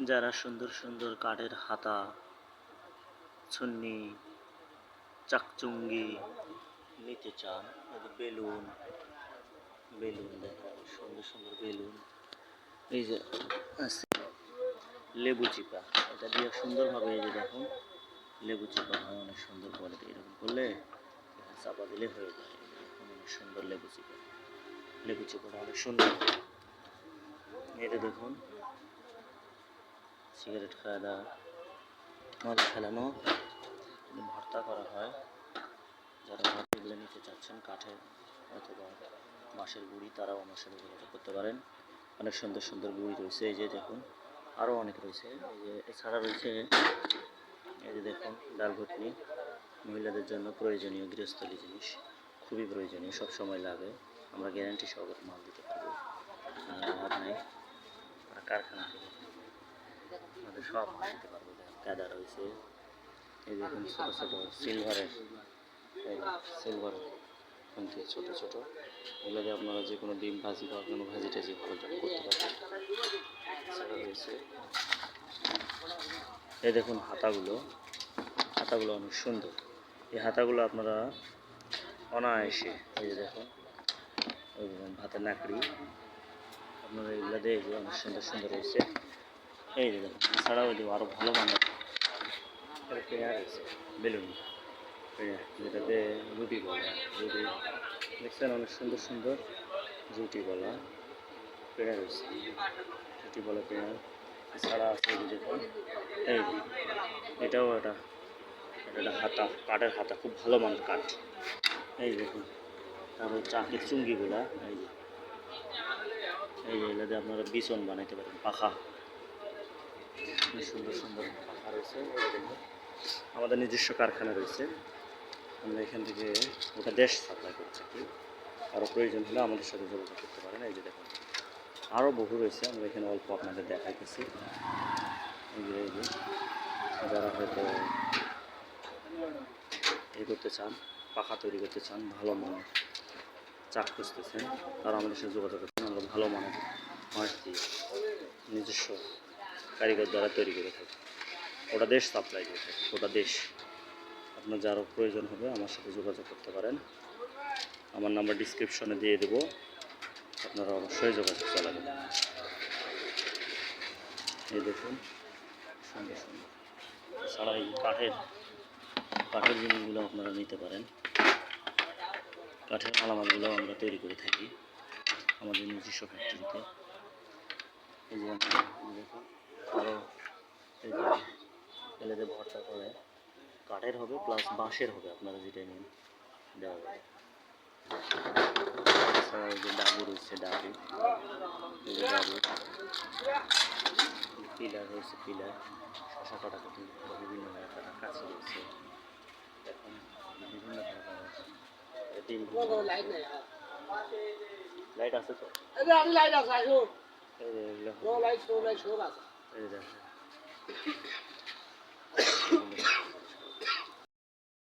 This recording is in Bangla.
যারা সুন্দর সুন্দর কাঠের হাতা, ছুন্নি, চাকচুঙ্গি নিতে চান, বেলুন বেলুন দেখেন, সুন্দর সুন্দর বেলুন। এই যে আছে লেবু চিপা, এটা দিয়ে সুন্দরভাবে এই যে দেখুন লেবু চিপা হয় অনেক সুন্দর কোয়ালিটি। এরকম করলে চাপা দিলে হয়ে যায়। অনেক সুন্দর লেবু চিপা, লেবু চিপাটা অনেক সুন্দর। এটা দেখুন সিগারেট খাওয়া মদ ফেলানো ভর্তা করা হয়। যারা এগুলো নিতে চাচ্ছেন কাঠের অথবা বাঁশের গুঁড়ি, তারাও আমার সাথে যোগাযোগ করতে পারেন। অনেক সুন্দর সুন্দর গুঁড়ি রয়েছে, এই যে দেখুন আরও অনেক রয়েছে। এই যে এছাড়া রয়েছে এই যে দেখুন ডাল ঘুটনি, মহিলাদের জন্য প্রয়োজনীয় গৃহস্থলী জিনিস, খুবই প্রয়োজনীয়, সব সময় লাগে। আমরা গ্যারান্টি সহকারে মাল দিতে পারবো, অভাব নেই। আমরা কারখানা থেকে আমাদের সব মাল দিতে পারবো। কাদা রয়েছে, এই দেখুন ছোটো ছোটো সিলভারের, সিলভারের ছোটো ছোটো, এগুলো দিয়ে আপনারা যে কোনো ডিম ভাজি বা কোনো ভাজি টাজি ভালো করতে পারবেন। এছাড়া রয়েছে এই দেখুন হাতাগুলো, হাতাগুলো অনেক সুন্দর। এই হাতাগুলো আপনারা অনায়াসে, এই যে দেখুন ভাতের নাকড়ি, আপনারা এগুলো দিয়ে এগুলো অনেক সুন্দর সুন্দর রয়েছে। এই যে দেখুন এছাড়াও এই আরও ভালো মানের পেয়ার আছে, বেলুন পেয়ার, যেটাতে রুটি বলা, রুটি দেখছেন অনেক সুন্দর সুন্দর রুটি বলা পেয়ার রয়েছে, রুটি বলা পেয়ার। এছাড়া আছে এই দেখুন এই যে এটাও এটা হাতা, কাঠের হাতা, খুব ভালো মানের কাঠ। এই দেখুন তারপর চাকের চুঙ্গিগুলা, এই যে এগুলো দিয়ে আপনারা বিছন বানাইতে পারেন, পাখা, সুন্দর সুন্দর পাখা রয়েছে। আমাদের নিজস্ব কারখানা রয়েছে, আমরা এখান থেকে ওটা দেশ সাপ্লাই করে থাকি। আরও প্রয়োজন হলে আমাদের সাথে যোগাযোগ করতে পারেন। এই যে দেখুন আরও বহু রয়েছে, আমরা এখানে অল্প আপনাদের দেখাইতেছি। এই যে যারা হয়তো করতে চান, পাখা তৈরি করতে চান, ভালো মানের চাক খুঁজতেছেন, তারা আমাদের সাথে যোগাযোগ করতেন। আমরা ভালো মানের মাছ দিয়ে নিজস্ব কারিগর দ্বারা তৈরি করে থাকি, ওটা দেশ সাপ্লাই করে থাকি, ওটা দেশ। আপনার যারও প্রয়োজন হবে আমার সাথে যোগাযোগ করতে পারেন। আমার নাম্বার ডিসক্রিপশনে দিয়ে দেবো, আপনারা অবশ্যই যোগাযোগ চালাবেন। এই দেখুন সুন্দর সুন্দর। এছাড়া এই কাঠের জিনিসগুলো আপনারা নিতে পারেন। কাঠের মালামালগুলো আমরা তৈরি করে থাকি আমাদের নিজস্ব ফ্যাক্টরিতে। এই যে দেখুন আরও এই যে এলেতে ভর্তা করে কাঠের হবে প্লাস বাঁশের হবে, আপনারা যেটা নিন দেওয়া যাবে। এছাড়া এই যে ডাবু রয়েছে, ডাবু, এই যে ডাবু, পিলার রয়েছে, পিলার, শশা কাটাকাটি বিভিন্ন ধরনের কাছে রয়েছে। এখন বিভিন্ন ধরনের লাইট আছে তো, এই যে